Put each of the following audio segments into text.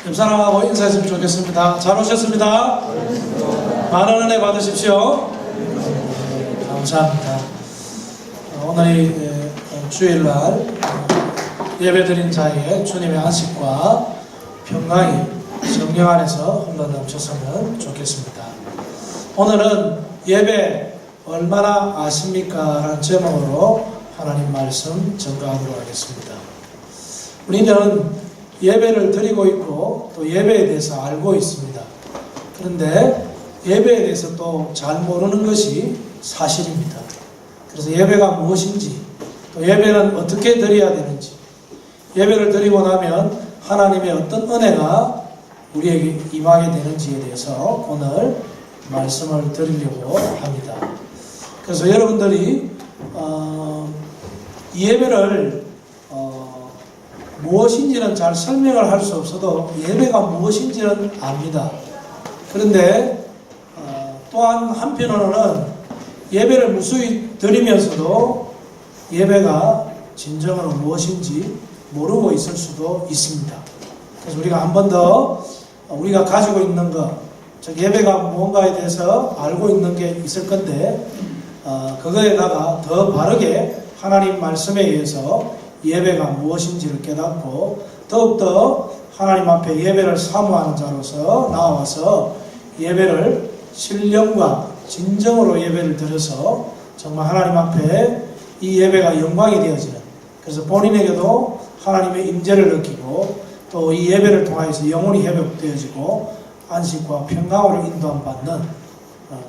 옆사람하고 인사했으면 좋겠습니다. 잘 오셨습니다. 많은 은혜 받으십시오. 감사합니다. 오늘이 주일날 예배드린 자의 주님의 안식과 평강이 성령 안에서 흘러넘쳤으면 좋겠습니다. 오늘은 예배 얼마나 아십니까? 라는 제목으로 하나님 말씀 전가하도록 하겠습니다. 우리는 예배를 드리고 있고 또 예배에 대해서 알고 있습니다. 그런데 예배에 대해서 또 잘 모르는 것이 사실입니다. 그래서 예배가 무엇인지, 또 예배는 어떻게 드려야 되는지, 예배를 드리고 나면 하나님의 어떤 은혜가 우리에게 임하게 되는지에 대해서 오늘 말씀을 드리려고 합니다. 그래서 여러분들이 예배를 무엇인지는 잘 설명을 할 수 없어도 예배가 무엇인지는 압니다. 그런데 또한 한편으로는 예배를 무수히 드리면서도 예배가 진정으로 무엇인지 모르고 있을 수도 있습니다. 그래서 우리가 한 번 더 우리가 가지고 있는 것, 즉 예배가 무언가에 대해서 알고 있는 게 있을 건데 그거에다가 더 바르게 하나님 말씀에 의해서 예배가 무엇인지를 깨닫고 더욱더 하나님 앞에 예배를 사모하는 자로서 나와서 예배를 신령과 진정으로 예배를 드려서 정말 하나님 앞에 이 예배가 영광이 되어지는, 그래서 본인에게도 하나님의 임재를 느끼고 또 이 예배를 통하여서 영혼이 회복되어지고 안식과 평강으로 인도함받는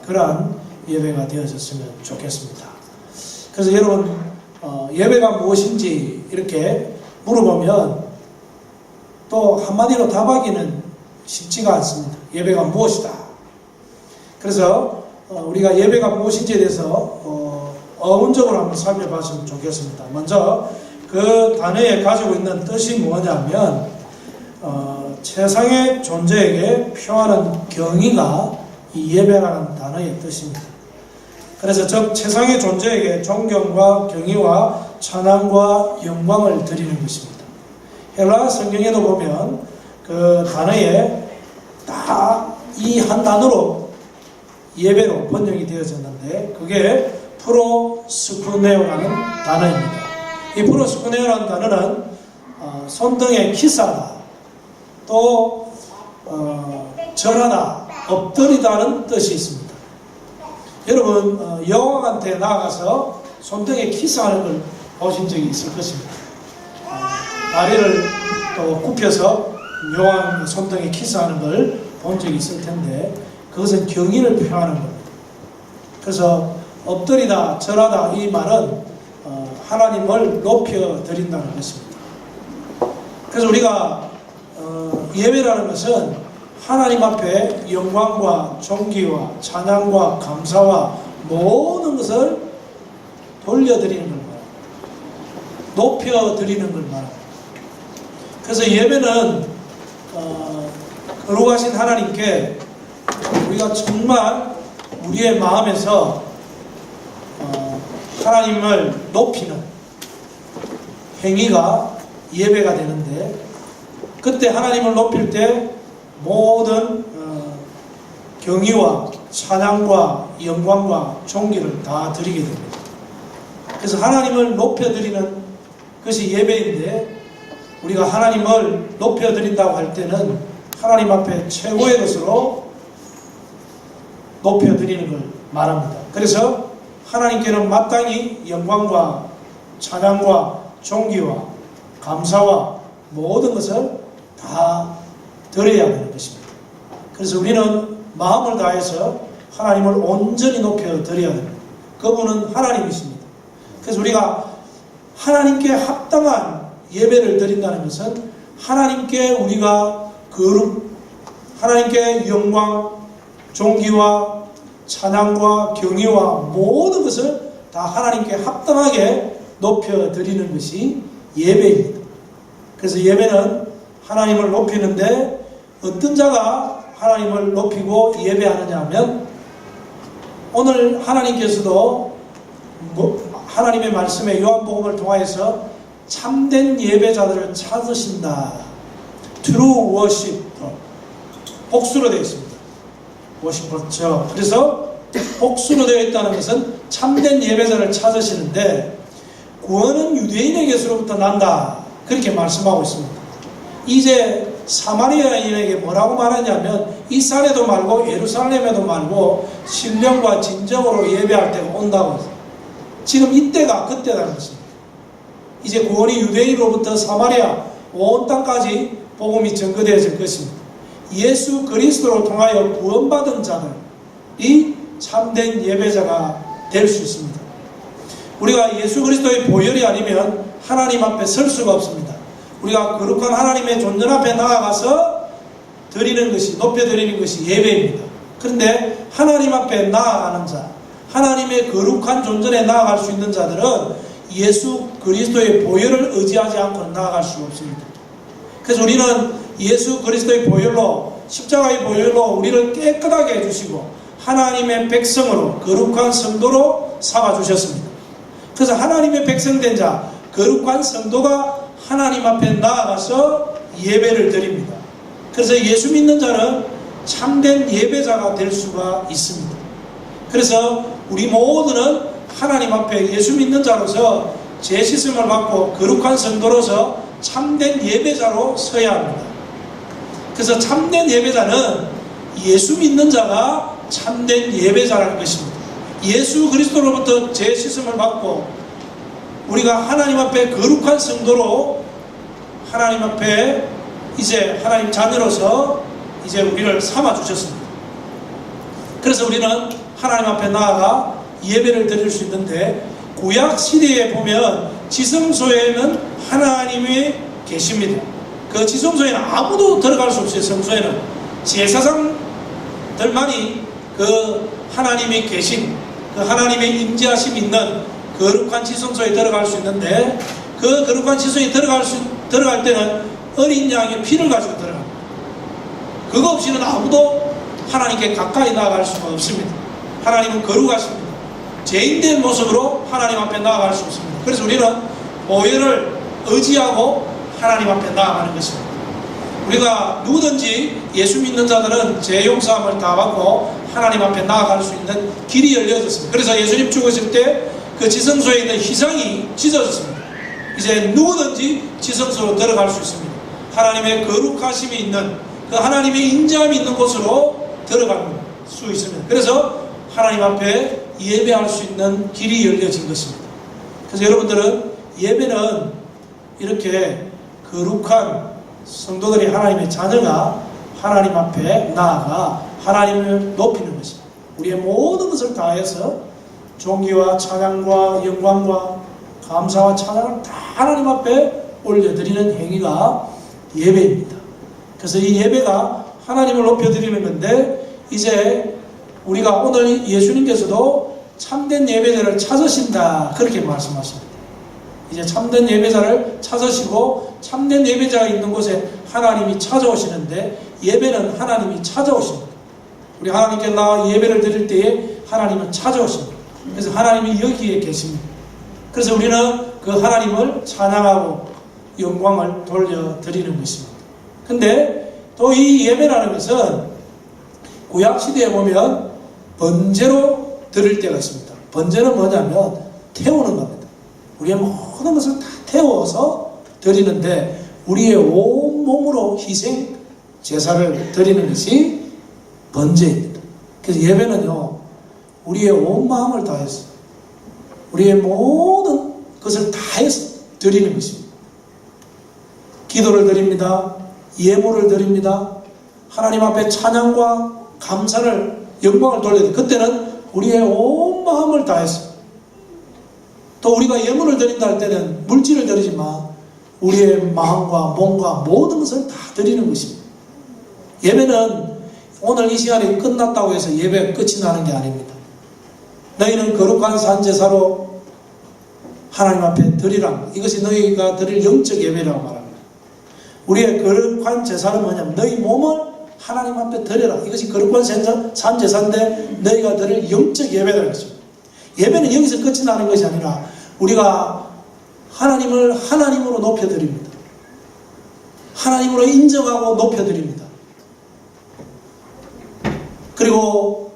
그러한 예배가 되어졌으면 좋겠습니다. 그래서 여러분 예배가 무엇인지 이렇게 물어보면 또 한마디로 답하기는 쉽지가 않습니다. 예배가 무엇이다. 그래서 우리가 예배가 무엇인지에 대해서 어원적으로 한번 살펴봤으면 좋겠습니다. 먼저 그 단어에 가지고 있는 뜻이 뭐냐면 세상의 존재에게 표하는 경의가 이 예배라는 단어의 뜻입니다. 그래서 즉 세상의 존재에게 존경과 경의와 찬양과 영광을 드리는 것입니다. 헬라 성경에도 보면 그 단어에 다 이 한 단어로 예배로 번역이 되어졌는데 그게 프로스쿠네오라는 단어입니다. 이 프로스쿠네오라는 단어는 손등에 키스하다, 또 절하다, 엎드리다는 뜻이 있습니다. 여러분 여왕한테 나아가서 손등에 키스하는 걸 보신 적이 있을 것입니다. 다리를 또 굽혀서 여왕 손등에 키스하는 걸 본 적이 있을 텐데 그것은 경의를 표하는 겁니다. 그래서 엎드리다, 절하다 이 말은 하나님을 높여 드린다는 것입니다. 그래서 우리가 예배라는 것은 하나님 앞에 영광과 존귀와 찬양과 감사와 모든 것을 돌려드리는 걸 말합니다. 높여드리는 걸 말합니다. 그래서 예배는 거룩하신 하나님께 우리가 정말 우리의 마음에서 하나님을 높이는 행위가 예배가 되는데 그때 하나님을 높일 때 모든 경의와 찬양과 영광과 존귀를 다 드리게 됩니다. 그래서 하나님을 높여드리는 것이 예배인데 우리가 하나님을 높여드린다고 할 때는 하나님 앞에 최고의 것으로 높여드리는 걸 말합니다. 그래서 하나님께는 마땅히 영광과 찬양과 존귀와 감사와 모든 것을 다 드려야 하는 것입니다. 그래서 우리는 마음을 다해서 하나님을 온전히 높여드려야 됩니다. 그분은 하나님이십니다. 그래서 우리가 하나님께 합당한 예배를 드린다는 것은 하나님께 우리가 하나님께 영광, 존귀와 찬양과 경의와 모든 것을 다 하나님께 합당하게 높여드리는 것이 예배입니다. 그래서 예배는 하나님을 높이는데 어떤 자가 하나님을 높이고 예배하느냐 하면 오늘 하나님께서도 하나님의 말씀에 요한복음을 통하여서 참된 예배자들을 찾으신다. True worship, 복수로 되어 있습니다. 그렇죠. 그래서 복수로 되어 있다는 것은 참된 예배자를 찾으시는데 구원은 유대인에게서로부터 난다. 그렇게 말씀하고 있습니다. 이제 사마리아인에게 뭐라고 말하냐면 이 산에도 말고 예루살렘에도 말고 신령과 진정으로 예배할 때가 온다고 했어요. 지금 이때가 그때라는 것입니다. 이제 구원이 유대인으로부터 사마리아 온 땅까지 복음이 전거되어질 것입니다. 예수 그리스도로 통하여 구원받은 자들이 참된 예배자가 될 수 있습니다. 우리가 예수 그리스도의 보혈이 아니면 하나님 앞에 설 수가 없습니다. 우리가 거룩한 하나님의 존전 앞에 나아가서 드리는 것이, 높여드리는 것이 예배입니다. 그런데 하나님 앞에 나아가는 자, 하나님의 거룩한 존전에 나아갈 수 있는 자들은 예수 그리스도의 보혈을 의지하지 않고는 나아갈 수가 없습니다. 그래서 우리는 예수 그리스도의 보혈로, 십자가의 보혈로 우리를 깨끗하게 해주시고 하나님의 백성으로, 거룩한 성도로 삼아주셨습니다. 그래서 하나님의 백성된 자, 거룩한 성도가 하나님 앞에 나아가서 예배를 드립니다. 그래서 예수 믿는 자는 참된 예배자가 될 수가 있습니다. 그래서 우리 모두는 하나님 앞에 예수 믿는 자로서 죄 씻음을 받고 거룩한 성도로서 참된 예배자로 서야 합니다. 그래서 참된 예배자는 예수 믿는 자가 참된 예배자라는 것입니다. 예수 그리스도로부터 죄 씻음을 받고 우리가 하나님 앞에 거룩한 성도로 하나님 앞에 이제 하나님 자녀로서 이제 우리를 삼아주셨습니다. 그래서 우리는 하나님 앞에 나아가 예배를 드릴 수 있는데 구약 시대에 보면 지성소에는 하나님이 계십니다. 그 지성소에는 아무도 들어갈 수 없어요. 성소에는 제사장들만이 그 하나님이 계신 그 하나님의 임재하심이 있는 거룩한 지성소에 들어갈 수 있는데 그 거룩한 지성소에 들어갈 때는 어린 양의 피를 가지고 들어갑니다. 그거 없이는 아무도 하나님께 가까이 나아갈 수가 없습니다. 하나님은 거룩하십니다. 죄인된 모습으로 하나님 앞에 나아갈 수 없습니다. 그래서 우리는 보혈을 의지하고 하나님 앞에 나아가는 것입니다. 우리가 누구든지 예수 믿는 자들은 죄 용서함을 다 받고 하나님 앞에 나아갈 수 있는 길이 열려졌습니다. 그래서 예수님 죽으실 때 그 지성소에 있는 휘장이 찢어졌습니다. 이제 누구든지 지성소로 들어갈 수 있습니다. 하나님의 거룩하심이 있는 그 하나님의 인자함이 있는 곳으로 들어갈 수 있습니다. 그래서 하나님 앞에 예배할 수 있는 길이 열려진 것입니다. 그래서 여러분들은 예배는 이렇게 거룩한 성도들이 하나님의 자녀가 하나님 앞에 나아가 하나님을 높이는 것입니다. 우리의 모든 것을 다해서 존귀와 찬양과 영광과 감사와 찬양을 다 하나님 앞에 올려드리는 행위가 예배입니다. 그래서 이 예배가 하나님을 높여드리는 건데 이제 우리가 오늘 예수님께서도 참된 예배자를 찾으신다 그렇게 말씀하십니다. 이제 참된 예배자를 찾으시고 참된 예배자가 있는 곳에 하나님이 찾아오시는데 예배는 하나님이 찾아오십니다. 우리 하나님께 나와 예배를 드릴 때에 하나님은 찾아오십니다. 그래서 하나님이 여기에 계십니다. 그래서 우리는 그 하나님을 찬양하고 영광을 돌려드리는 것입니다. 근데 또 이 예배라는 것은 구약시대에 보면 번제로 드릴 때가 있습니다. 번제는 뭐냐면 태우는 겁니다. 우리의 모든 것을 다 태워서 드리는데 우리의 온몸으로 희생 제사를 드리는 것이 번제입니다. 그래서 예배는요 우리의 온 마음을 다해서 우리의 모든 것을 다해서 드리는 것입니다. 기도를 드립니다. 예물을 드립니다. 하나님 앞에 찬양과 감사를 영광을 돌려야 돼. 그때는 우리의 온 마음을 다해서 또 우리가 예물을 드린다 할 때는 물질을 드리지만 우리의 마음과 몸과 모든 것을 다 드리는 것입니다. 예배는 오늘 이 시간이 끝났다고 해서 예배가 끝이 나는 게 아닙니다. 너희는 거룩한 산제사로 하나님 앞에 드리라. 이것이 너희가 드릴 영적 예배라고 말합니다. 우리의 거룩한 제사는 뭐냐면 너희 몸을 하나님 앞에 드려라. 이것이 거룩한 산제사인데 너희가 드릴 영적 예배라는 것입니다. 예배는 여기서 끝이 나는 것이 아니라 우리가 하나님을 하나님으로 높여드립니다. 하나님으로 인정하고 높여드립니다. 그리고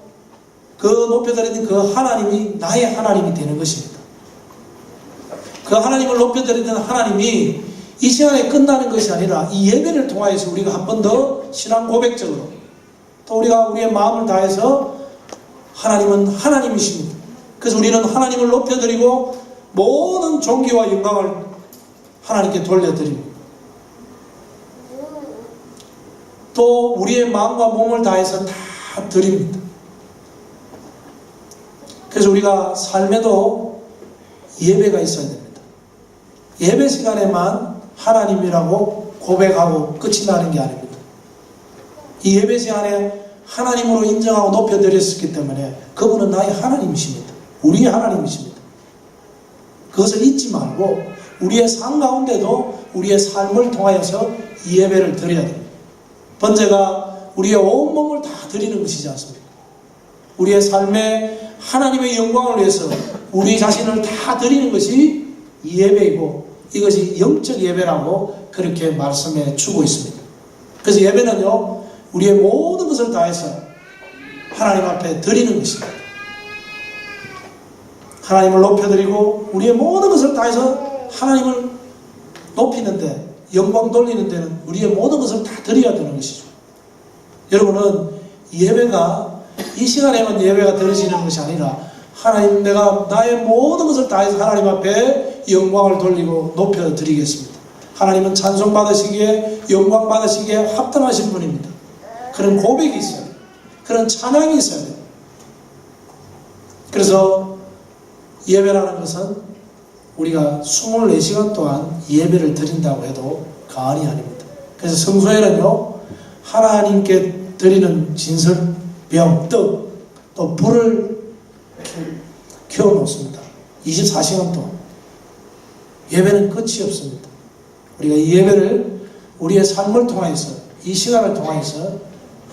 그 높여드리는 그 하나님이 나의 하나님이 되는 것입니다. 그 하나님을 높여드리는 하나님이 이 시간에 끝나는 것이 아니라 이 예배를 통하여서 우리가 한 번 더 신앙 고백적으로 또 우리가 우리의 마음을 다해서 하나님은 하나님이십니다. 그래서 우리는 하나님을 높여드리고 모든 존귀와 영광을 하나님께 돌려드립니다. 또 우리의 마음과 몸을 다해서 다 드립니다. 그래서 우리가 삶에도 예배가 있어야 됩니다. 예배 시간에만 하나님이라고 고백하고 끝이 나는 게 아닙니다. 이 예배 시간에 하나님으로 인정하고 높여드렸기 때문에 그분은 나의 하나님이십니다. 우리의 하나님이십니다. 그것을 잊지 말고 우리의 삶 가운데도 우리의 삶을 통하여서 이 예배를 드려야 됩니다. 번제가 우리의 온몸을 다 드리는 것이지 않습니까? 우리의 삶에 하나님의 영광을 위해서 우리 자신을 다 드리는 것이 이 예배이고 이것이 영적 예배라고 그렇게 말씀해 주고 있습니다. 그래서 예배는요, 우리의 모든 것을 다해서 하나님 앞에 드리는 것입니다. 하나님을 높여드리고 우리의 모든 것을 다해서 하나님을 높이는데, 영광 돌리는 데는 우리의 모든 것을 다 드려야 되는 것이죠. 여러분은 예배가 이 시간에만 예배가 드려지는 것이 아니라 하나님, 내가 나의 모든 것을 다해서 하나님 앞에 영광을 돌리고 높여드리겠습니다. 하나님은 찬송 받으시기에, 영광 받으시기에 합당하신 분입니다. 그런 고백이 있어요. 그런 찬양이 있어야 돼요. 그래서 예배라는 것은 우리가 24시간 동안 예배를 드린다고 해도 과언이 아닙니다. 그래서 성소에는요, 하나님께 드리는 진설, 병, 떡, 또 불을 켜놓습니다. 24시간 동안. 예배는 끝이 없습니다. 우리가 이 예배를 우리의 삶을 통해서, 이 시간을 통해서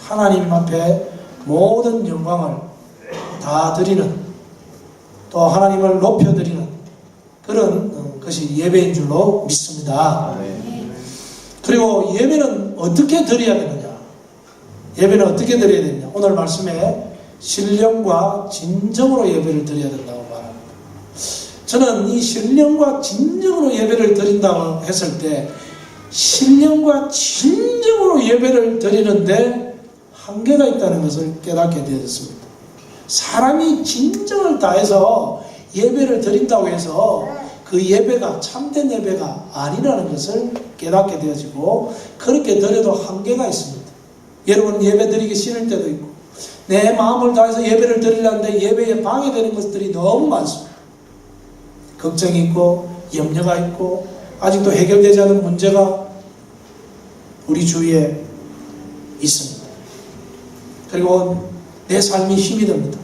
하나님 앞에 모든 영광을 다 드리는, 또 하나님을 높여드리는 그런 것이 예배인 줄로 믿습니다. 그리고 예배는 어떻게 드려야 되느냐? 예배는 어떻게 드려야 되느냐? 오늘 말씀에 신령과 진정으로 예배를 드려야 된다고 말합니다. 저는 이 신령과 진정으로 예배를 드린다고 했을 때 신령과 진정으로 예배를 드리는데 한계가 있다는 것을 깨닫게 되었습니다. 사람이 진정을 다해서 예배를 드린다고 해서 그 예배가 참된 예배가 아니라는 것을 깨닫게 되어지고, 그렇게 드려도 한계가 있습니다. 여러분, 예배 드리기 싫을 때도 있고, 내 마음을 다해서 예배를 드리려는데 예배에 방해되는 것들이 너무 많습니다. 걱정이 있고 염려가 있고 아직도 해결되지 않은 문제가 우리 주위에 있습니다. 그리고 내 삶이 힘이 듭니다.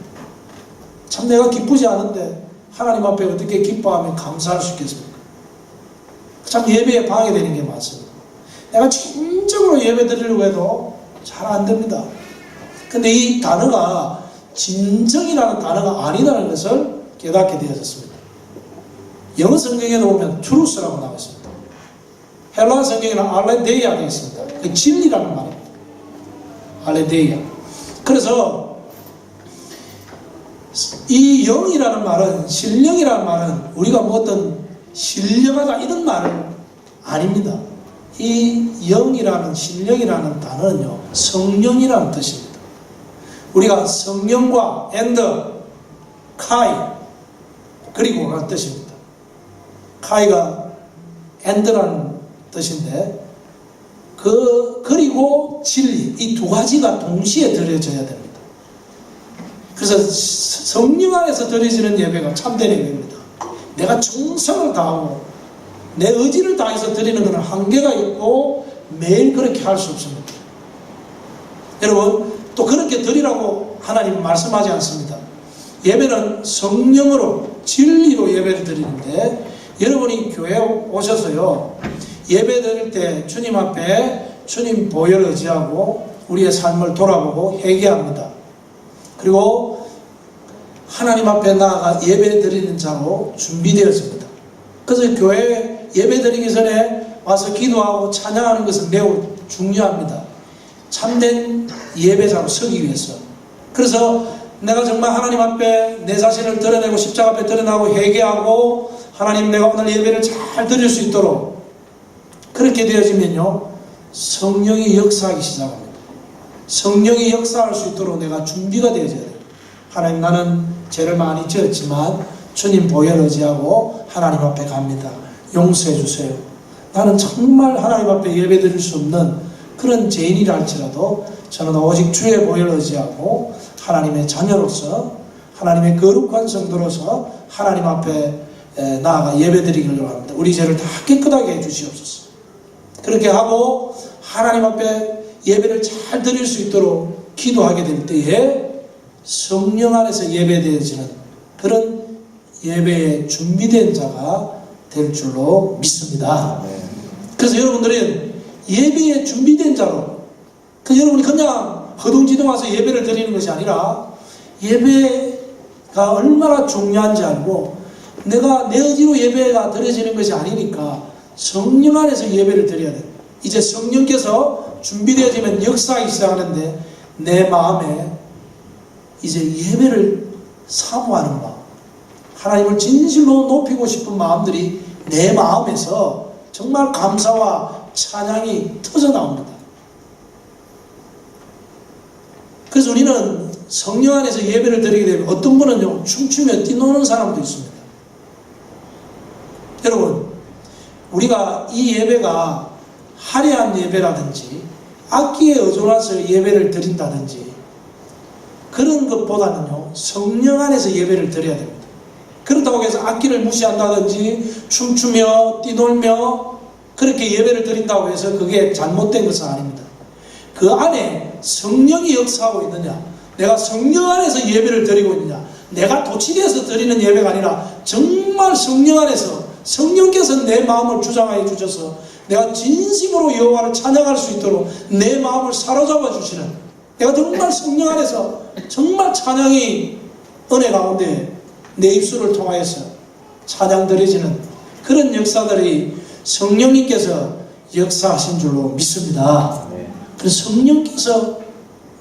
참 내가 기쁘지 않은데 하나님 앞에 어떻게 기뻐하며 감사할 수 있겠습니까? 참 예배에 방해되는 게 많습니다. 내가 진정으로 예배 드리려고 해도 잘 안 됩니다. 근데 이 단어가 진정이라는 단어가 아니라는 것을 깨닫게 되어졌습니다. 영어 성경에도 보면 truth라고 나와 있습니다. 헬라 성경에는 알레데이아 되어 있습니다. 그 진리라는 말입니다. 알레데이아. 그래서 이 영이라는 말은, 신령이라는 말은 우리가 뭐 어떤 신령하다 이런 말은 아닙니다. 이 영이라는, 신령이라는 단어는요, 성령이라는 뜻입니다. 우리가 성령과 and, 카이, 그리고 라는 뜻입니다. 카이가 and라는 뜻인데, 그리고 진리, 이 두 가지가 동시에 드려져야 됩니다. 그래서 성령 안에서 드려지는 예배가 참된 예배입니다. 내가 정성을 다하고 내 의지를 다해서 드리는 것은 한계가 있고 매일 그렇게 할 수 없습니다. 여러분, 또 그렇게 드리라고 하나님은 말씀하지 않습니다. 예배는 성령으로, 진리로 예배를 드리는데, 여러분이 교회에 오셔서요, 예배 드릴 때 주님 앞에 주님 보혈을 의지하고 우리의 삶을 돌아보고 회개합니다. 그리고 하나님 앞에 나아가 예배 드리는 자로 준비되었습니다. 그래서 교회에 예배 드리기 전에 와서 기도하고 찬양하는 것은 매우 중요합니다. 참된 예배자로 서기 위해서. 그래서 내가 정말 하나님 앞에 내 자신을 드러내고 십자가 앞에 드러나고 회개하고 하나님 내가 오늘 예배를 잘 드릴 수 있도록 그렇게 되어지면요 성령이 역사하기 시작합니다. 성령이 역사할 수 있도록 내가 준비가 되어져야 돼요. 하나님 나는 죄를 많이 지었지만 주님 보혈 의지하고 하나님 앞에 갑니다. 용서해 주세요. 나는 정말 하나님 앞에 예배 드릴 수 없는 그런 죄인이라 할지라도 저는 오직 주의 보혈 의지하고 하나님의 자녀로서 하나님의 거룩한 성도로서 하나님 앞에 나아가 예배 드리기를 합니다. 우리 죄를 다 깨끗하게 해주시옵소서. 그렇게 하고 하나님 앞에 예배를 잘 드릴 수 있도록 기도하게 될 때에 성령 안에서 예배되어지는 그런 예배에 준비된 자가 될 줄로 믿습니다. 그래서 여러분들은 예배에 준비된 자로 여러분이 그냥 허둥지둥 와서 예배를 드리는 것이 아니라 예배가 얼마나 중요한지 알고 내가 내 의지로 예배가 드려지는 것이 아니니까 성령 안에서 예배를 드려야 돼요. 이제 성령께서 준비되어지면 역사하기 시작하는데 내 마음에 이제 예배를 사모하는 마음, 하나님을 진실로 높이고 싶은 마음들이 내 마음에서 정말 감사와 찬양이 터져 나옵니다. 그래서 우리는 성령 안에서 예배를 드리게 되면 어떤 분은요 춤추며 뛰노는 사람도 있습니다. 여러분 우리가 이 예배가 화려한 예배라든지 악기에 의존해서 예배를 드린다든지 그런 것보다는요 성령 안에서 예배를 드려야 됩니다. 그렇다고 해서 악기를 무시한다든지 춤추며 뛰놀며 그렇게 예배를 드린다고 해서 그게 잘못된 것은 아닙니다. 그 안에 성령이 역사하고 있느냐, 내가 성령 안에서 예배를 드리고 있느냐, 내가 도치되어서 드리는 예배가 아니라 정말 성령 안에서 성령께서 내 마음을 주장하여 주셔서 내가 진심으로 여호와를 찬양할 수 있도록 내 마음을 사로잡아 주시는, 내가 정말 성령 안에서 정말 찬양이 은혜 가운데 내 입술을 통하여서 찬양 드려지는 그런 역사들이 성령님께서 역사하신 줄로 믿습니다. 그래서 성령께서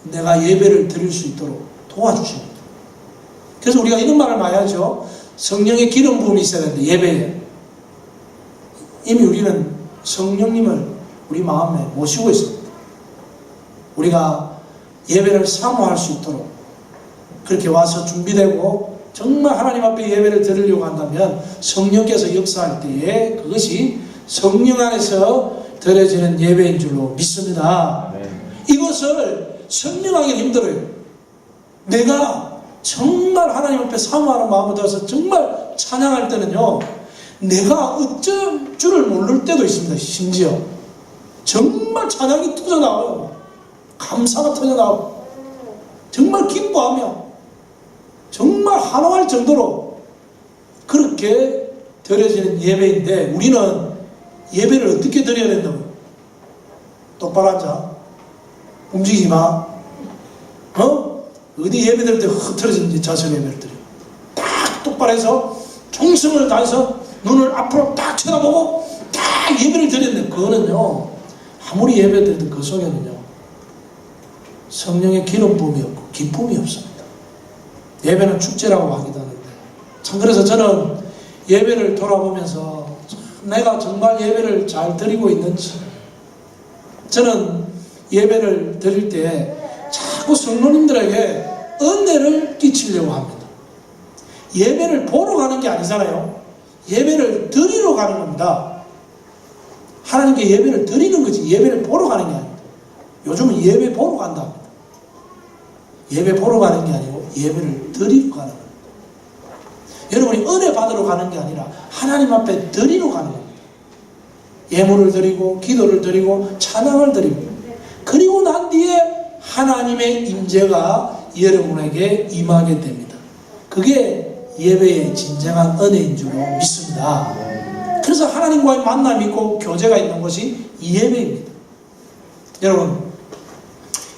내가 예배를 드릴 수 있도록 도와주십니다. 그래서 우리가 이런 말을 많이 하죠. 성령의 기름 부음이 있어야 되는데 예배에 이미 우리는 성령님을 우리 마음에 모시고 있습니다. 우리가 예배를 사모할 수 있도록 그렇게 와서 준비되고 정말 하나님 앞에 예배를 드리려고 한다면 성령께서 역사할 때에 그것이 성령 안에서 드려지는 예배인 줄로 믿습니다. 이것을 설명하기 힘들어요. 내가 정말 하나님 앞에 사모하는 마음을 들어서 정말 찬양할 때는요 내가 어쩔 줄을 모를 때도 있습니다. 심지어 정말 찬양이 터져나와요. 감사가 터져나오고 정말 기뻐하며 정말 환호할 정도로 그렇게 드려지는 예배인데 우리는 예배를 어떻게 드려야 된다고? 똑바로 앉아. 움직이지 마. 어디 예배 드릴 때 흐트러진 자세로 예배를 드려. 딱 똑바로 해서 정성을 다해서 눈을 앞으로 딱 쳐다보고 딱 예배를 드렸는데 그거는요 아무리 예배 드려도 그 속에는요 성령의 기름 부음이 없고 기쁨이 없습니다. 예배는 축제라고 하기도 하는데 참 그래서 저는 예배를 돌아보면서 내가 정말 예배를 잘 드리고 있는지 저는 예배를 드릴 때 자꾸 성도님들에게 은혜를 끼치려고 합니다. 예배를 보러 가는 게 아니잖아요. 예배를 드리러 가는 겁니다. 하나님께 예배를 드리는 거지 예배를 보러 가는 게 아닙니다. 요즘은 예배 보러 간다 합니다. 예배 보러 가는 게 아니고 예배를 드리러 가는 겁니다. 여러분이 은혜 받으러 가는 게 아니라 하나님 앞에 드리러 가는 겁니다. 예물을 드리고 기도를 드리고 찬양을 드리고 그리고 난 뒤에 하나님의 임재가 여러분에게 임하게 됩니다. 그게 예배의 진정한 은혜인 줄로 믿습니다. 그래서 하나님과의 만남이 있고 교제가 있는 것이 예배입니다. 여러분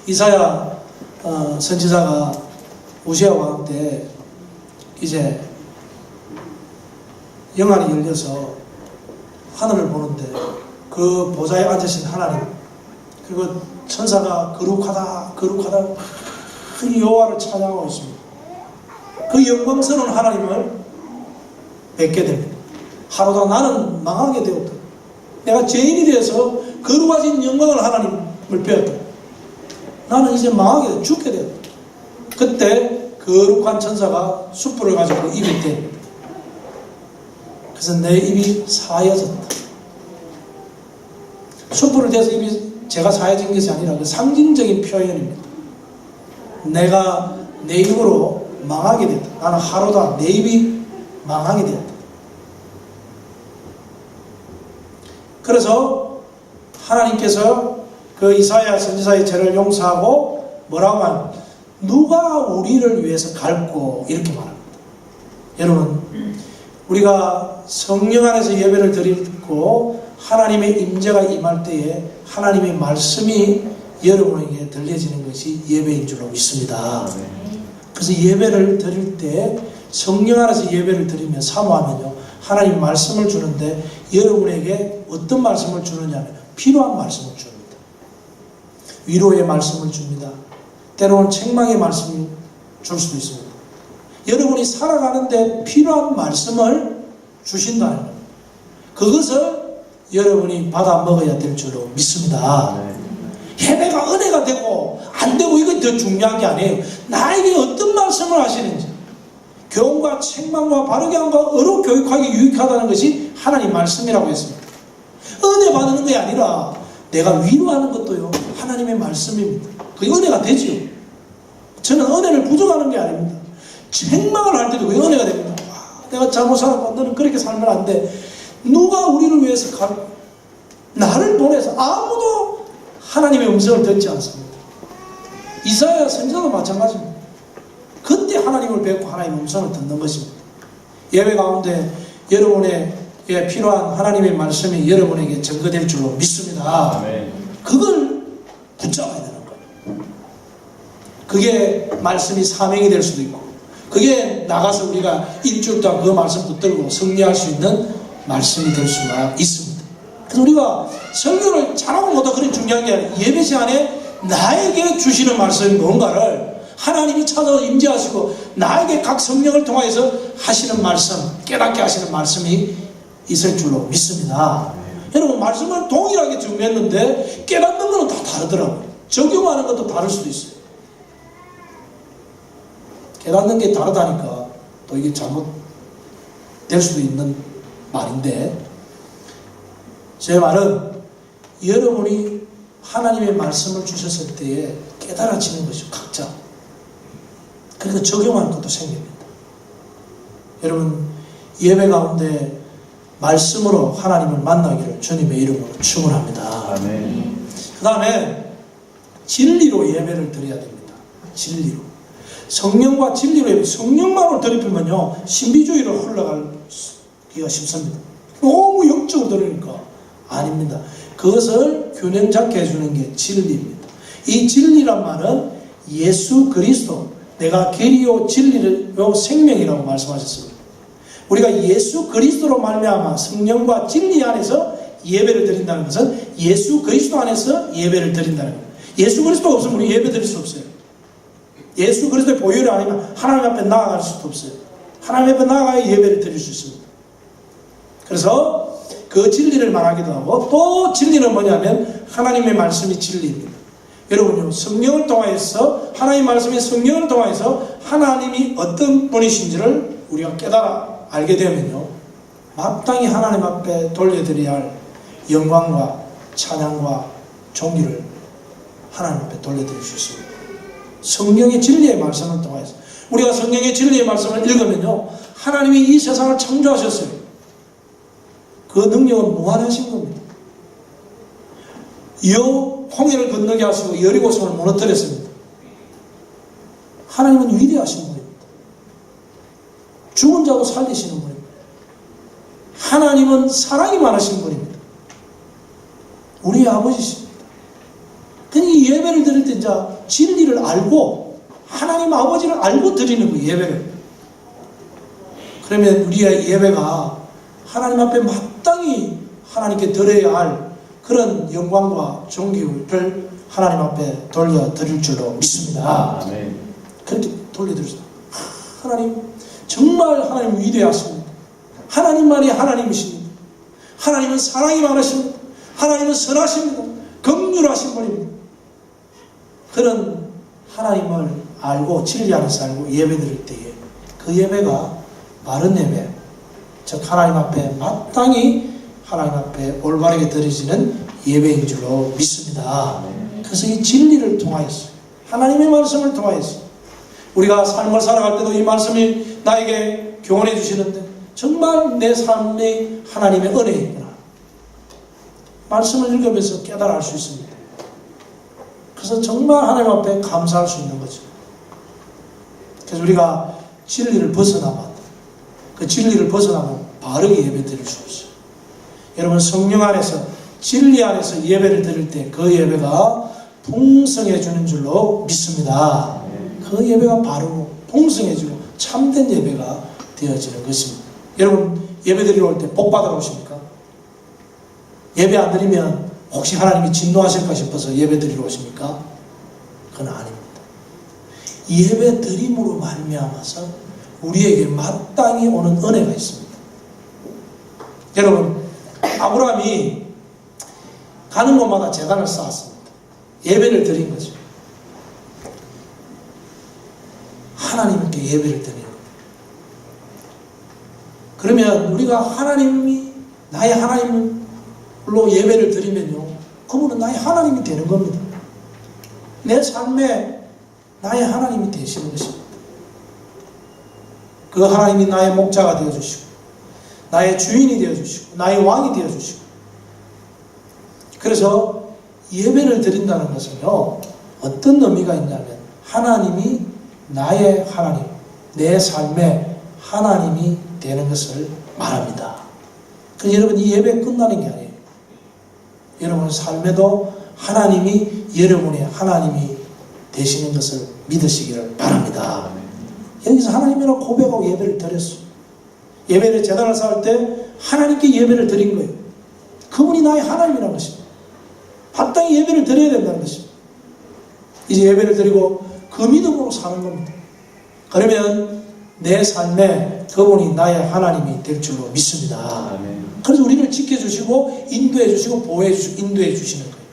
이사야 선지자가 우시야 왕 때 이제 영안이 열려서 하늘을 보는데 그 보좌에 앉으신 하나님 그리고 천사가 거룩하다 거룩하다 큰 여호와를 찬양하고 있습니다. 그 영광스러운 하나님을 뵙게 됩니다. 하루다 나는 망하게 되었다. 내가 죄인이 되어서 거룩하신 영광을 하나님을 배웠다. 나는 이제 망하게 되었다. 죽게 되었다. 그때 거룩한 천사가 숯불을 가지고 입에 댑니다. 그래서 내 입이 사여졌다. 숯불을 대서 입이 제가 사여진 것이 아니라 그 상징적인 표현입니다. 내가 내 입으로 망하게 됐다. 나는 하루다 내 입이 망하게 되었다. 그래서 하나님께서 그 이사야 선지자의 죄를 용서하고 뭐라고 하냐, 누가 우리를 위해서 갈고, 이렇게 말합니다. 여러분, 우리가 성령 안에서 예배를 드리고 하나님의 임재가 임할 때에 하나님의 말씀이 여러분에게 들려지는 것이 예배인 줄로 믿습니다. 그래서 예배를 드릴 때 성령 안에서 예배를 드리며 사모하면요, 하나님 말씀을 주는데 여러분에게 어떤 말씀을 주느냐면 필요한 말씀을 줍니다. 위로의 말씀을 줍니다. 때로는 책망의 말씀을 줄 수도 있습니다. 여러분이 살아가는데 필요한 말씀을 주신다는 겁니다. 그것을 여러분이 받아 먹어야 될 줄로 믿습니다. 예배가 은혜가 되고 안 되고 이건 더 중요한 게 아니에요. 나에게 어떤 말씀을 하시는지, 교훈과 책망과 바르게 함과 의로 교육하기 유익하다는 것이 하나님 말씀이라고 했습니다. 은혜 받는 게 아니라 내가 위로하는 것도요, 하나님의 말씀입니다. 그게 은혜가 되지요. 저는 은혜를 부족하는 게 아닙니다. 책망을 할 때도 그게 은혜가 됩니다. 내가 잘못 살았고 너는 그렇게 살면 안 돼. 누가 우리를 위해서 나를 보내서 아무도 하나님의 음성을 듣지 않습니다. 이사야 선지자도 마찬가지입니다. 그때 하나님을 뵙고 하나님의 음성을 듣는 것입니다. 예배 가운데 여러분에게 필요한 하나님의 말씀이 여러분에게 전거될 줄로 믿습니다. 아멘. 그걸 붙잡아야 되는 거예요. 그게 말씀이 사명이 될 수도 있고, 그게 나가서 우리가 일주일 동안 그 말씀 붙들고 승리할 수 있는 말씀이 될 수가 있습니다. 그래서 우리가 설교를 잘하고 못하고 그런 중요한 게 아니라 예배 시간에 나에게 주시는 말씀이 뭔가를 하나님이 찾아서 임재하시고 나에게 각 성령을 통해서 하시는 말씀, 깨닫게 하시는 말씀이 있을 줄로 믿습니다. 여러분, 말씀을 동일하게 준비했는데 깨닫는 것은 다 다르더라고요. 적용하는 것도 다를 수도 있어요. 깨닫는 게 다르다니까 또 이게 잘못될 수도 있는 말인데, 제 말은 여러분이 하나님의 말씀을 주셨을 때에 깨달아지는 것이죠. 각자. 그러니까 적용하는 것도 생깁니다. 여러분, 예배 가운데 말씀으로 하나님을 만나기를 주님의 이름으로 축원합니다. 아멘. 그 다음에 진리로 예배를 드려야 됩니다. 진리로. 성령과 진리로, 성령만으로 드리면요, 신비주의로 흘러가기가 쉽습니다. 너무 영적으로 들으니까. 아닙니다. 그것을 균형 잡게 해주는 게 진리입니다. 이 진리란 말은 예수 그리스도, 내가 길이요 진리요 생명이라고 말씀하셨습니다. 우리가 예수 그리스도로 말미암아 성령과 진리 안에서 예배를 드린다는 것은 예수 그리스도 안에서 예배를 드린다는 거예요. 예수 그리스도가 없으면 우리 예배 드릴 수 없어요. 예수 그리스도의 보혈이 아니면 하나님 앞에 나아갈 수도 없어요. 하나님 앞에 나아가야 예배를 드릴 수 있습니다. 그래서 그 진리를 말하기도 하고, 또 진리는 뭐냐면 하나님의 말씀이 진리입니다. 여러분요, 성령을 통하여서, 하나님의 말씀이 성령을 통하여서 하나님이 어떤 분이신지를 우리가 깨달아 알게 되면요, 마땅히 하나님 앞에 돌려드려야 할 영광과 찬양과 존귀를 하나님 앞에 돌려드릴 수 있습니다. 성령의 진리의 말씀을 통해서 우리가 성령의 진리의 말씀을 읽으면요, 하나님이 이 세상을 창조하셨어요. 그 능력은 무한하신 겁니다. 홍해를 건너게 하시고 여리고성을 무너뜨렸습니다. 하나님은 위대하신 분입니다. 죽은 자도 살리시는 분입니다. 하나님은 사랑이 많으신 분입니다. 우리의 아버지십니다. 이 예배를 드릴 때 이제 진리를 알고 하나님 아버지를 알고 드리는 거예요. 예배를. 그러면 우리의 예배가 하나님 앞에 마땅히 하나님께 드려야 할 그런 영광과 존귀를 하나님 앞에 돌려드릴 줄로 믿습니다. 아멘. 그렇게 돌려드렸어요. 하나님, 정말 하나님 위대하십니다. 하나님만이 하나님이십니다. 하나님은 사랑이 많으십니다. 하나님은 선하십니다. 긍휼하신 분입니다. 그런 하나님을 알고 진리 안에서 알고 예배 드릴 때에 그 예배가 바른 예배, 즉 하나님 앞에 마땅히 하나님 앞에 올바르게 드려지는 예배인 줄로 믿습니다. 그래서 이 진리를 통하여서 하나님의 말씀을 통하여서 우리가 삶을 살아갈 때도 이 말씀이 나에게 교훈해 주시는데 정말 내 삶에 하나님의 은혜이구나. 말씀을 읽으면서 깨달아 알 수 있습니다. 그래서 정말 하나님 앞에 감사할 수 있는 거죠. 그래서 우리가 진리를 벗어나면 그 진리를 벗어나면 바르게 예배 드릴 수 없어요. 여러분 성령 안에서 진리 안에서 예배를 드릴 때 그 예배가 풍성해지는 줄로 믿습니다. 그 예배가 바르고 풍성해지고 참된 예배가 되어지는 것입니다. 여러분 예배 드리러 올 때 복 받으러 오십니까? 예배 안 드리면 혹시 하나님이 진노하실까 싶어서 예배 드리러 오십니까? 그건 아닙니다. 예배 드림으로 말미암아서 우리에게 마땅히 오는 은혜가 있습니다. 여러분 아브라함이 가는 곳마다 제단을 쌓았습니다. 예배를 드린 거죠. 하나님께 예배를 드리는 거예요. 그러면 우리가 하나님이 나의 하나님으로 예배를 드리면요, 그분은 나의 하나님이 되는 겁니다. 내 삶에 나의 하나님이 되시는 것입니다. 그 하나님이 나의 목자가 되어주시고 나의 주인이 되어주시고 나의 왕이 되어주시고, 그래서 예배를 드린다는 것은요 어떤 의미가 있냐면 하나님이 나의 하나님, 내 삶의 하나님이 되는 것을 말합니다. 그래서 여러분 이 예배 끝나는 게 아니에요. 여러분 삶에도 하나님이 여러분의 하나님이 되시는 것을 믿으시기를 바랍니다. 여기서 하나님이라고 고백하고 예배를 드렸어요. 예배를 제단을 쌓을 때 하나님께 예배를 드린 거예요. 그분이 나의 하나님이라는 것입니다. 마땅히 예배를 드려야 된다는 것입니다. 이제 예배를 드리고 그 믿음으로 사는 겁니다. 그러면 내 삶에 그분이 나의 하나님이 될 줄로 믿습니다. 아멘. 그래서 우리를 지켜주시고 인도해 주시고 보호해 주시고 인도해 주시는 거예요.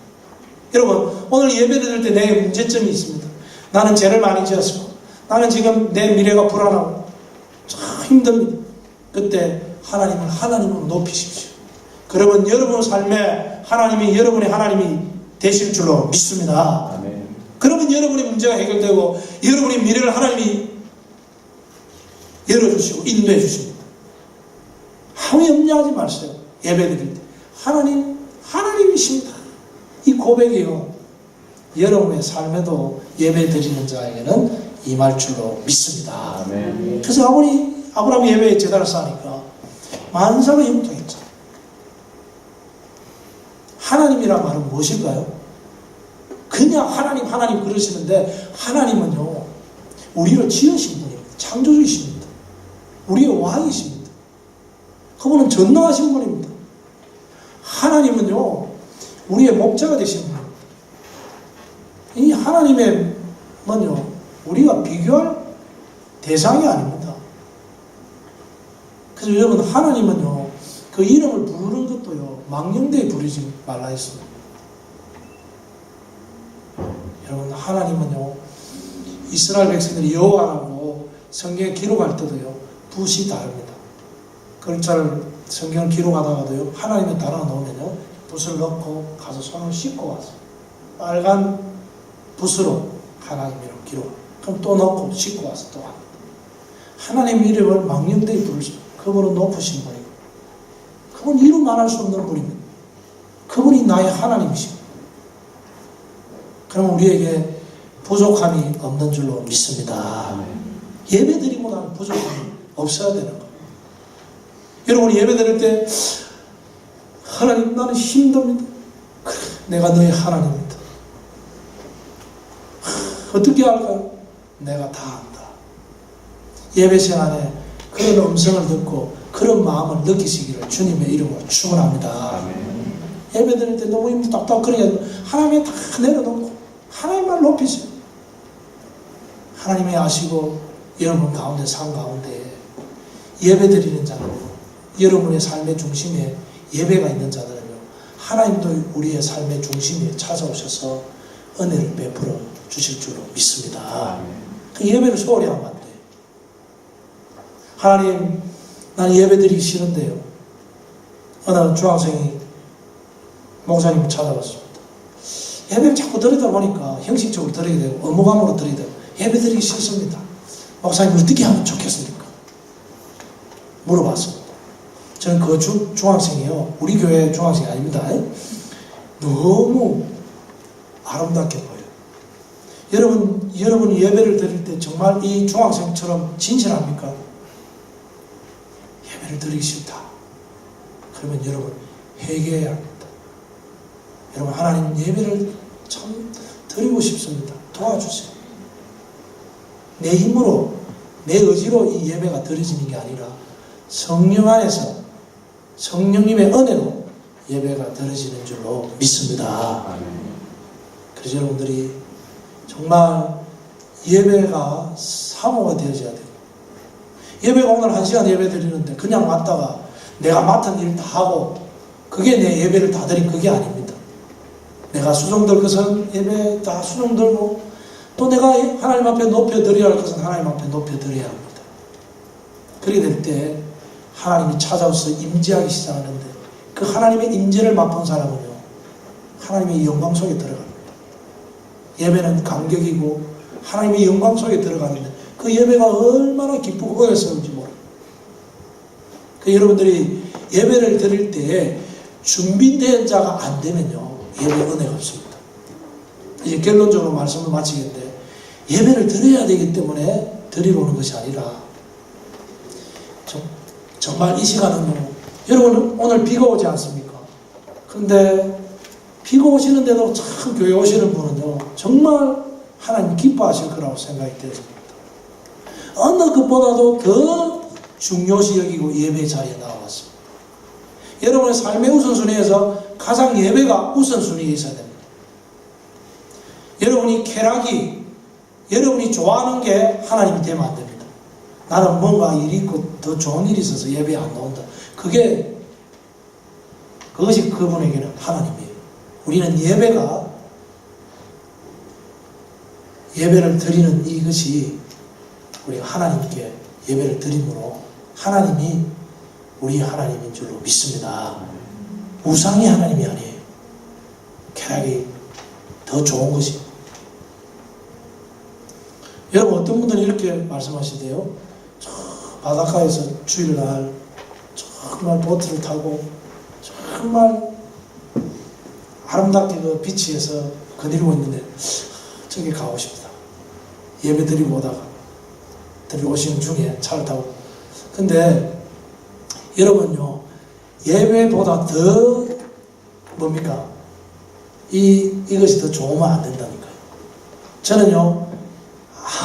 여러분 오늘 예배를 드릴 때 내게 문제점이 있습니다. 나는 죄를 많이 지었고 나는 지금 내 미래가 불안하고 참 힘듭니다. 그때 하나님을 하나님으로 높이십시오. 그러면 여러분 삶에 하나님이 여러분의 하나님이 되실 줄로 믿습니다. 아멘. 그러면 여러분의 문제가 해결되고 여러분의 미래를 하나님이 열어주시고 인도해 주십니다. 아무 염려하지 마세요. 예배 드릴 때 하나님이십니다. 이 고백이요 여러분의 삶에도 예배 드리는 자에게는 임할 줄로 믿습니다. 아멘. 그래서 아브라함이 예배에 제단을 쌓으니까 만사가 형통했죠. 하나님이란 말은 무엇일까요? 그냥 하나님 그러시는데 하나님은요 우리를 지으신 분입니다. 창조주이십니다. 우리의 왕이십니다. 그분은 전능하신 분입니다. 하나님은요 우리의 목자가 되신 분입니다. 이 하나님은요 우리가 비교할 대상이 아닙니다. 그래서 여러분 하나님은요 그 이름을 부르는 것도요 망령되이 부르지 말라 했습니다. 여러분 하나님은요 이스라엘 백성들이 여호와라고 성경에 기록할 때도요 붓이 다릅니다. 글자를 성경을 기록하다가도요 하나님의 단어가 나오면요 붓을 넣고 가서 손을 씻고 와서 빨간 붓으로 하나님이라고 기록. 그럼 또 넣고 씻고 와서 또 합니다. 하나님 이름을 망령되이 부르십니다. 그분은 높으신 분이고 그분은 이루 말할 수 없는 분입니다. 그분이 나의 하나님이십니다. 그럼 우리에게 부족함이 없는 줄로 믿습니다. 예배 드리고 나면 부족함이 없어야 되는 거예요. 여러분 예배 드릴 때 하나님 나는 힘듭니다. 그래, 내가 너의 하나님입니다. 어떻게 할까요? 내가 다 안다. 예배 시간에 그런 음성을 듣고 그런 마음을 느끼시기를 주님의 이름으로 축원합니다. 예배 드릴 때 너무 힘이 답답 그러게 하나님이 다 내려놓고 하나님만 높이세요. 하나님이 아시고 여러분 가운데 산 가운데 예배 드리는 자들요, 여러분의 삶의 중심에 예배가 있는 자들은요, 하나님도 우리의 삶의 중심에 찾아오셔서 은혜를 베풀어 주실 줄로 믿습니다. 그 예배를 소홀히 하면 안 돼요. 하나님, 난 예배 드리기 싫은데요. 어느 중학생이 목사님을 찾아왔습니다. 예배를 자꾸 드리다 보니까 형식적으로 드리게 되고 의무감으로 드리게 되고 예배 드리기 싫습니다. 목사님 어떻게 하면 좋겠습니까? 물어봤습니다. 저는 그 중학생이요, 우리 교회 중학생이 아닙니다. 너무 아름답게 보여요. 여러분 예배를 드릴 때 정말 이 중학생처럼 진실합니까? 예배를 드리기 싫다. 그러면 여러분 회개해야 합니다. 여러분 하나님 예배를 참 드리고 싶습니다. 도와주세요. 내 힘으로, 내 의지로 이 예배가 드려지는 게 아니라 성령 안에서 성령님의 은혜로 예배가 드려지는 줄로 믿습니다. 그래서 여러분들이 정말 예배가 사모가 되어져야 돼요. 예배가 오늘 1시간 예배 드리는데 그냥 왔다가 내가 맡은 일 다 하고 그게 내 예배를 다 드린 그게 아닙니다. 내가 수종 들 것은 예배 다 수종 들고 또 내가 하나님 앞에 높여드려야 할 것은 하나님 앞에 높여드려야 합니다. 그렇게 될 때 하나님이 찾아와서 임재하기 시작하는데 그 하나님의 임재를 맛본 사람은요, 하나님의 영광 속에 들어갑니다. 예배는 감격이고 하나님의 영광 속에 들어가는데 그 예배가 얼마나 기쁘고 의외스러운지 모릅니다. 그 여러분들이 예배를 드릴 때 준비된 자가 안 되면요, 예배 은혜가 없습니다. 이제 결론적으로 말씀을 마치겠는데, 예배를 드려야 되기 때문에 드리러 오는 것이 아니라 정말 이 시간은요, 여러분 오늘 비가 오지 않습니까? 그런데 비가 오시는데도 참 교회 오시는 분은요, 정말 하나님 기뻐하실 거라고 생각이 되었습니다. 어느 것보다도 더 중요시 여기고 예배 자리에 나와왔습니다. 여러분의 삶의 우선순위에서 가장 예배가 우선순위에 있어야 됩니다. 여러분이 쾌락이, 여러분이 좋아하는 게 하나님이 되면 안 됩니다. 나는 뭔가 일이 있고 더 좋은 일이 있어서 예배에 안 나온다. 그것이 그분에게는 하나님이에요. 우리는 예배를 드리는 이것이 우리가 하나님께 예배를 드림으로 하나님이 우리 하나님인 줄로 믿습니다. 우상이 하나님이 아니에요. 쾌락이 더 좋은 것이. 여러분 어떤 분들은 이렇게 말씀하시대요. 저 바닷가에서 주일날 정말 보트를 타고 정말 아름답게 그 비치에서 거닐고 있는데 저기 가고 싶다. 예배 드리고 오시는 중에 차를 타고. 근데 여러분요, 예배보다 더 뭡니까? 이것이 더 좋으면 안 된다니까요. 저는요,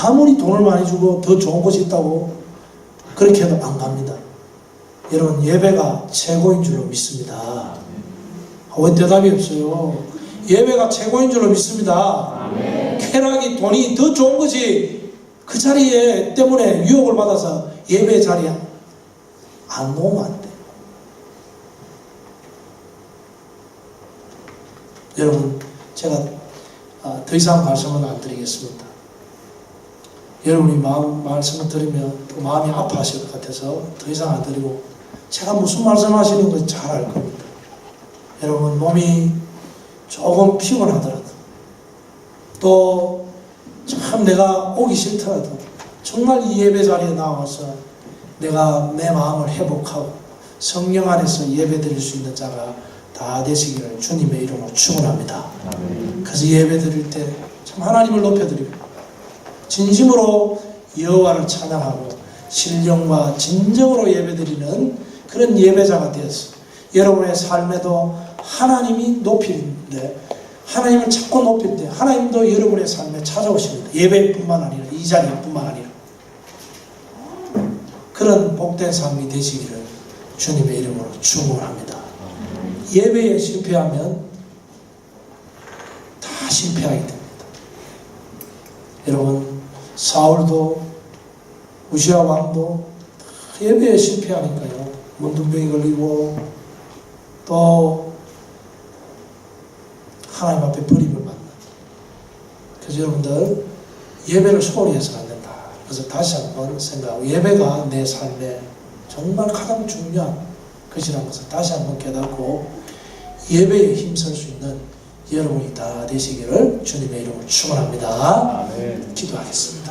아무리 돈을 많이 주고 더 좋은 곳이 있다고 그렇게 해도 안 갑니다. 여러분 예배가 최고인 줄로 믿습니다. 왜 대답이 없어요? 예배가 최고인 줄로 믿습니다. 쾌락이, 돈이 더 좋은 것이 그 자리에 때문에 유혹을 받아서 예배 자리에 안 놓으면 안 돼요. 여러분 제가 더 이상 말씀은 안 드리겠습니다. 여러분이 말씀을 들으면 또 마음이 아파하실 것 같아서 더 이상 안 드리고, 제가 무슨 말씀하시는 거 잘 알 겁니다. 여러분 몸이 조금 피곤하더라도 또 참 내가 오기 싫더라도 정말 이 예배 자리에 나와서 내가 내 마음을 회복하고 성령 안에서 예배 드릴 수 있는 자가 다 되시기를 주님의 이름으로 축원합니다. 그래서 예배 드릴 때 참 하나님을 높여드리고 진심으로 여호와를 찬양하고 신령과 진정으로 예배드리는 그런 예배자가 되어서 여러분의 삶에도 하나님이 높이는데, 하나님을 찾고 높일 때 하나님도 여러분의 삶에 찾아오십니다. 예배뿐만 아니라 이 자리뿐만 아니라 그런 복된 삶이 되시기를 주님의 이름으로 축원합니다. 예배에 실패하면 다 실패하게 됩니다. 여러분 사울도 우시아 왕도 예배에 실패하니까요. 문둥병이 걸리고 또 하나님 앞에 버림을 받는. 그래서 여러분들 예배를 소홀히 해서는 안 된다. 그래서 다시 한번 생각하고 예배가 내 삶에 정말 가장 중요한 것이라는 것을 다시 한번 깨닫고 예배에 힘쓸 수 있는 여러분이 다 되시기를 주님의 이름으로 축원합니다. 아멘. 기도하겠습니다.